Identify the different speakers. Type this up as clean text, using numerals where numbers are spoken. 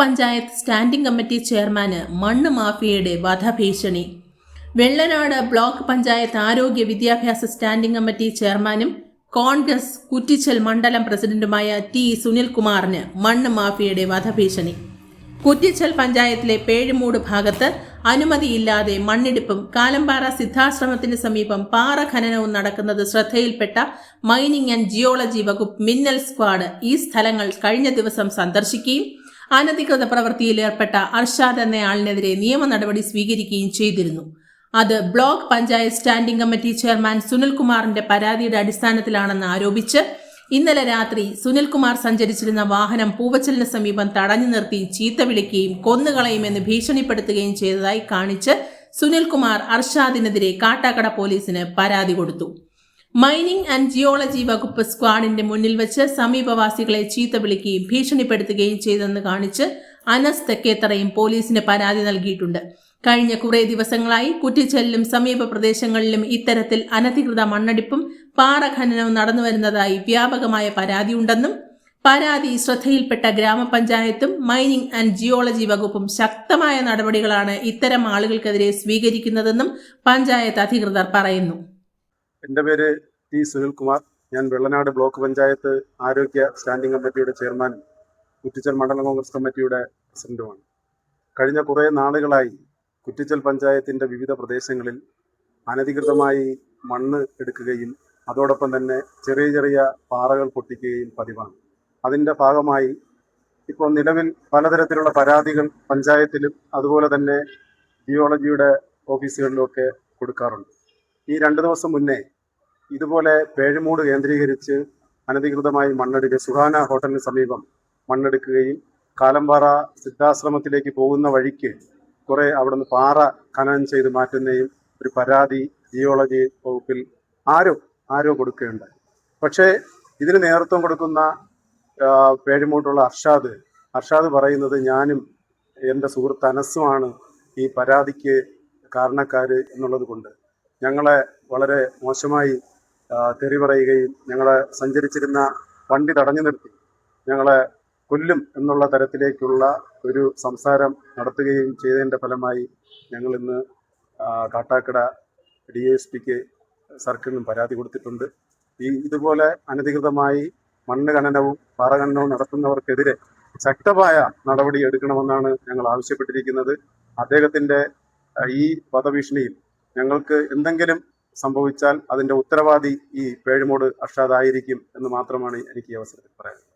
Speaker 1: Panchayat standing committee ചെയർമാന് മണ്ണ് മാഫിയയുടെ വധഭീഷണി. വെള്ളനാട് ബ്ലോക്ക് പഞ്ചായത്ത് ആരോഗ്യ വിദ്യാഭ്യാസ സ്റ്റാൻഡിംഗ് കമ്മിറ്റി ചെയർമാനും കോൺഗ്രസ് കുറ്റിച്ചൽ മണ്ഡലം പ്രസിഡന്റുമായ ടി സുനിൽകുമാറിന് മണ്ണ് മാഫിയയുടെ വധഭീഷണി. കുറ്റിച്ചൽ പഞ്ചായത്തിലെ പേഴുമൂട് ഭാഗത്ത് അനുമതിയില്ലാതെ മണ്ണിടിപ്പും കാലമ്പാറ സിദ്ധാശ്രമത്തിന് സമീപം പാറ ഖനനവും നടക്കുന്നത് ശ്രദ്ധയിൽപ്പെട്ട മൈനിങ് ആൻഡ് ജിയോളജി വകുപ്പ് മിന്നൽ സ്ക്വാഡ് ഈ സ്ഥലങ്ങൾ കഴിഞ്ഞ ദിവസം സന്ദർശിക്കുകയും അനധികൃത പ്രവൃത്തിയിൽ ഏർപ്പെട്ട അർഷാദ് എന്നയാളിനെതിരെ നിയമ നടപടി സ്വീകരിക്കുകയും ചെയ്തിരുന്നു. അത് block panchayat standing committee chairman സുനിൽകുമാറിന്റെ പരാതിയുടെ അടിസ്ഥാനത്തിലാണെന്ന് ആരോപിച്ച് ഇന്നലെ രാത്രി സുനിൽകുമാർ സഞ്ചരിച്ചിരുന്ന വാഹനം പൂവച്ചലിന് സമീപം തടഞ്ഞു നിർത്തി ചീത്ത വിളിക്കുകയും കൊന്നുകളയുമെന്ന് ഭീഷണിപ്പെടുത്തുകയും ചെയ്തതായി കാണിച്ച് സുനിൽകുമാർ അർഷാദിനെതിരെ കാട്ടാക്കട പോലീസിന് പരാതി കൊടുത്തു. മൈനിങ് ആൻഡ് ജിയോളജി വകുപ്പ് സ്ക്വാഡിന്റെ മുന്നിൽ വെച്ച് സമീപവാസികളെ ചീത്ത വിളിക്കുകയും ഭീഷണിപ്പെടുത്തുകയും ചെയ്തെന്ന് കാണിച്ച് അനസ് തെക്കേത്തറയും പോലീസിന് പരാതി നൽകിയിട്ടുണ്ട്. കഴിഞ്ഞ കുറേ ദിവസങ്ങളായി കുറ്റിച്ചലിലും സമീപ പ്രദേശങ്ങളിലും ഇത്തരത്തിൽ അനധികൃത മണ്ണടിപ്പും പാറ ഖനനവും നടന്നുവരുന്നതായി വ്യാപകമായ പരാതിയുണ്ടെന്നും പരാതി ശ്രദ്ധയിൽപ്പെട്ട ഗ്രാമപഞ്ചായത്തും മൈനിങ് ആൻഡ് ജിയോളജി വകുപ്പും ശക്തമായ നടപടികളാണ് ഇത്തരം ആളുകൾക്കെതിരെ സ്വീകരിക്കുന്നതെന്നും പഞ്ചായത്ത് അധികൃതർ പറയുന്നു.
Speaker 2: എൻ്റെ പേര് ടി സുനിൽകുമാർ. ഞാൻ വെള്ളനാട് ബ്ലോക്ക് പഞ്ചായത്ത് ആരോഗ്യ സ്റ്റാൻഡിംഗ് കമ്മിറ്റിയുടെ ചെയർമാനും കുറ്റിച്ചൽ മണ്ഡലം കോൺഗ്രസ് കമ്മിറ്റിയുടെ പ്രസിഡന്റുമാണ്. കഴിഞ്ഞ കുറേ നാളുകളായി കുറ്റിച്ചൽ പഞ്ചായത്തിൻ്റെ വിവിധ പ്രദേശങ്ങളിൽ അനധികൃതമായി മണ്ണ് എടുക്കുകയും അതോടൊപ്പം തന്നെ ചെറിയ ചെറിയ പാറകൾ പൊട്ടിക്കുകയും പതിവാണ്. അതിൻ്റെ ഭാഗമായി ഇപ്പോൾ നിലവിൽ പലതരത്തിലുള്ള പരാതികൾ പഞ്ചായത്തിലും അതുപോലെ തന്നെ ജിയോളജിയുടെ ഓഫീസുകളിലുമൊക്കെ കൊടുക്കാറുണ്ട്. ഈ 2 ദിവസം മുന്നേ ഇതുപോലെ പേഴുമൂട് കേന്ദ്രീകരിച്ച് അനധികൃതമായി മണ്ണെടുക്കുക സുഹാന ഹോട്ടലിന് സമീപം മണ്ണെടുക്കുകയും കാലമ്പാറ സിദ്ധാശ്രമത്തിലേക്ക് പോകുന്ന വഴിക്ക് കുറെ അവിടുന്ന് പാറ ഖനനം ചെയ്ത് മാറ്റുന്നതും ഒരു പരാതി ജിയോളജി വകുപ്പിൽ ആരോ കൊടുക്കുകയുണ്ടായി. പക്ഷേ ഇതിന് നേതൃത്വം കൊടുക്കുന്ന പേഴുമൂട്ടുള്ള അർഷാദ് പറയുന്നത് ഞാനും എൻ്റെ സുഹൃത്ത് അനസുമാണ് ഈ പരാതിക്ക് കാരണക്കാർ എന്നുള്ളത് കൊണ്ട് ഞങ്ങളെ വളരെ മോശമായി തെറി പറയുകയും ഞങ്ങളെ സഞ്ചരിച്ചിരുന്ന വണ്ടി തടഞ്ഞു നിർത്തി ഞങ്ങളെ കൊല്ലും എന്നുള്ള തരത്തിലേക്കുള്ള ഒരു സംസാരം നടത്തുകയും ചെയ്തതിൻ്റെ ഫലമായി ഞങ്ങൾ ഇന്ന് കാട്ടാക്കട DSPക്ക് സർക്കിളിനും പരാതി കൊടുത്തിട്ടുണ്ട്. ഇതുപോലെ അനധികൃതമായി മണ്ണ് ഖനനവും പാറ ഖനനവും നടത്തുന്നവർക്കെതിരെ ശക്തമായ നടപടി എടുക്കണമെന്നാണ് ഞങ്ങൾ ആവശ്യപ്പെട്ടിരിക്കുന്നത്. അദ്ദേഹത്തിൻ്റെ ഈ വധഭീഷണിയിൽ ഞങ്ങൾക്ക് എന്തെങ്കിലും സംഭവിച്ചാൽ അതിൻ്റെ ഉത്തരവാദി ഈ പേഴുമൂട് അർഷാദ് ആയിരിക്കും എന്ന് മാത്രമാണ് എനിക്ക് ഈ അവസരത്തിൽ പറയാനുള്ളത്.